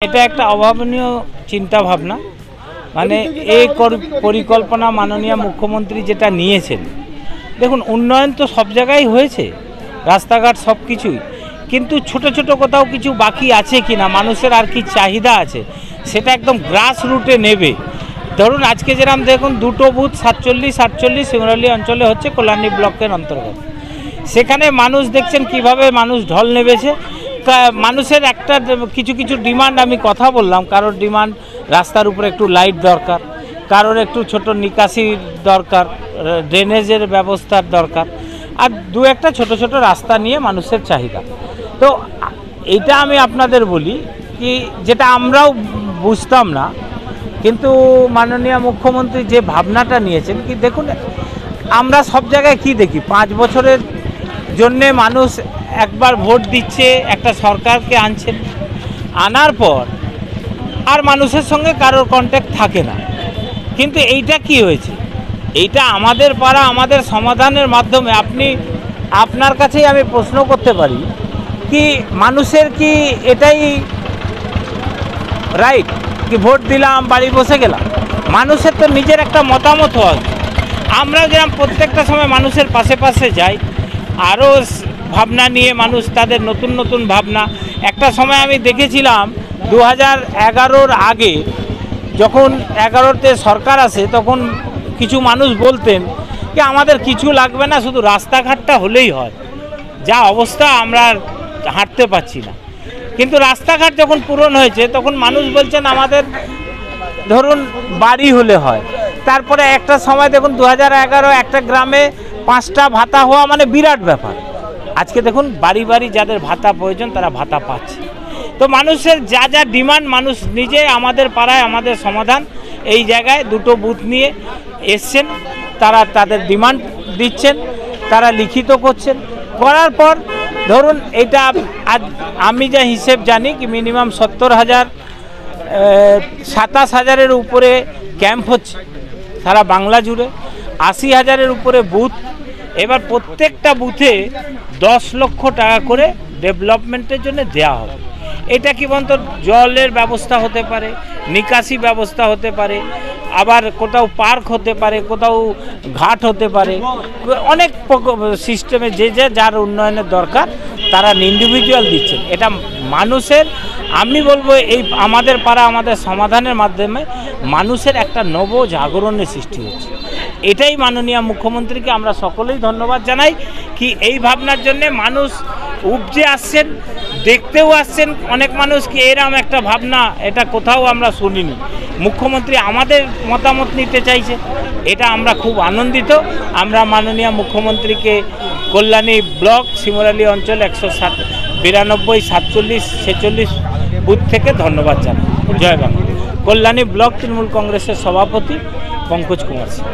এটা একটা অভাবনীয় চিন্তা ভাবনা মানে এই পরিকল্পনা মাননীয় মুখ্যমন্ত্রী যেটা নিয়েছেন। দেখুন, উন্নয়ন তো সব জায়গায় হয়েছে, রাস্তাঘাট সব কিছুই, কিন্তু ছোট ছোট কোথাও কিছু বাকি আছে কি না, মানুষের আর কি চাহিদা আছে সেটা একদম গ্রাস রুটে নেবে। ধরুন আজকে যেরকম দেখুন দুটো বুথ 47-48 শিমুরালী অঞ্চলে হচ্ছে, কল্যাণী ব্লকের অন্তর্গত। সেখানে মানুষ দেখছেন কিভাবে মানুষ ঢল নেমেছে। মানুষের একটা কিছু কিছু ডিমান্ড আমি কথা বললাম, কারোর ডিমান্ড রাস্তার উপরে একটু লাইট দরকার, কারোর একটু ছোট নিকাশির দরকার, ড্রেনেজের ব্যবস্থার দরকার, আর দু একটা ছোট ছোট রাস্তা নিয়ে মানুষের চাহিদা। তো এইটা আমি আপনাদের বলি কি, যেটা আমরাও বুঝতাম না, কিন্তু মাননীয় মুখ্যমন্ত্রী যে ভাবনাটা নিয়েছেন, কি দেখুন আমরা সব জায়গায় কি দেখি, 5 বছরের জন্যে মানুষ একবার ভোট দিচ্ছে, একটা সরকারকে আনছেন, আনার পর আর মানুষের সঙ্গে কারোর কন্ট্যাক্ট থাকে না। কিন্তু এইটা কি হয়েছে, এইটা আমাদের পাড়া আমাদের সমাধানের মাধ্যমে আপনার কাছেই আমি প্রশ্ন করতে পারি কি, মানুষের কি এটাই রাইট কি ভোট দিলাম বাড়ি বসে গেলাম? মানুষের তো নিজের একটা মতামত হয়। আমরা যেরকম প্রত্যেকটা সময় মানুষের পাশে পাশে যাই, আরও ভাবনা নিয়ে মানুষ তাদের নতুন নতুন ভাবনা। একটা সময় আমি দেখেছিলাম 2011-র আগে, যখন 11-তে সরকার আসে, তখন কিছু মানুষ বলতেন যে আমাদের কিছু লাগবে না, শুধু রাস্তাঘাটটা হলেই হয়, যা অবস্থা আমরা হাঁটতে পারছি না। কিন্তু রাস্তাঘাট যখন পূরণ হয়েছে, তখন মানুষ বলছেন আমাদের ধরুন বাড়ি হলে হয়। তারপরে একটা সময় দেখুন 2011 একটা গ্রামে 5টা ভাতা হওয়া মানে বিরাট ব্যাপার। আজকে দেখুন বাড়ি বাড়ি যাদের ভাতা প্রয়োজন তারা ভাতা পাচ্ছে। তো মানুষের যা যা ডিমান্ড, মানুষ নিজে আমাদের পাড়ায় আমাদের সমাধান এই জায়গায় দুটো বুথ নিয়ে এসছেন, তারা তাদের ডিমান্ড দিচ্ছেন, তারা লিখিত করছেন। করার পর ধরুন এটা আজ আমি যা হিসেব জানি কি মিনিমাম 70,000 27,000-এর উপরে ক্যাম্প হচ্ছে সারা বাংলা জুড়ে, 80,000-এর উপরে বুথ। এবার প্রত্যেকটা বুথে 10 লক্ষ টাকা করে ডেভেলপমেন্টের জন্য দেওয়া হবে। এটা কি বলতো, জলের ব্যবস্থা হতে পারে, নিকাশি ব্যবস্থা হতে পারে, আবার কোথাও পার্ক হতে পারে, কোথাও ঘাট হতে পারে, অনেক সিস্টেমে যে যার উন্নয়নের দরকার তারা ইন্ডিভিজুয়াল দিচ্ছেন। এটা মানুষের, আমি বলবো এই আমাদের পাড়া আমাদের সমাধানের মাধ্যমে মানুষের একটা নব জাগরণের সৃষ্টি হচ্ছে। এটাই মাননীয় মুখ্যমন্ত্রীকে আমরা সকলেই ধন্যবাদ জানাই কি এই ভাবনার জন্যে মানুষ উপজে আসছেন, দেখতেও আসছেন। অনেক মানুষ কি এরকম একটা ভাবনা এটা কোথাও আমরা শুনিনি, মুখ্যমন্ত্রী আমাদের মতামত নিতে চাইছে, এটা আমরা খুব আনন্দিত। আমরা মাননীয় মুখ্যমন্ত্রীকে কল্যাণী ব্লক শিমুরালী অঞ্চল 192, 47, 46 বুথ থেকে ধন্যবাদ জানাই। জয় বাংলা। কল্যাণী ব্লক তৃণমূল কংগ্রেসের সভাপতি পঙ্কজ কুমার সিং।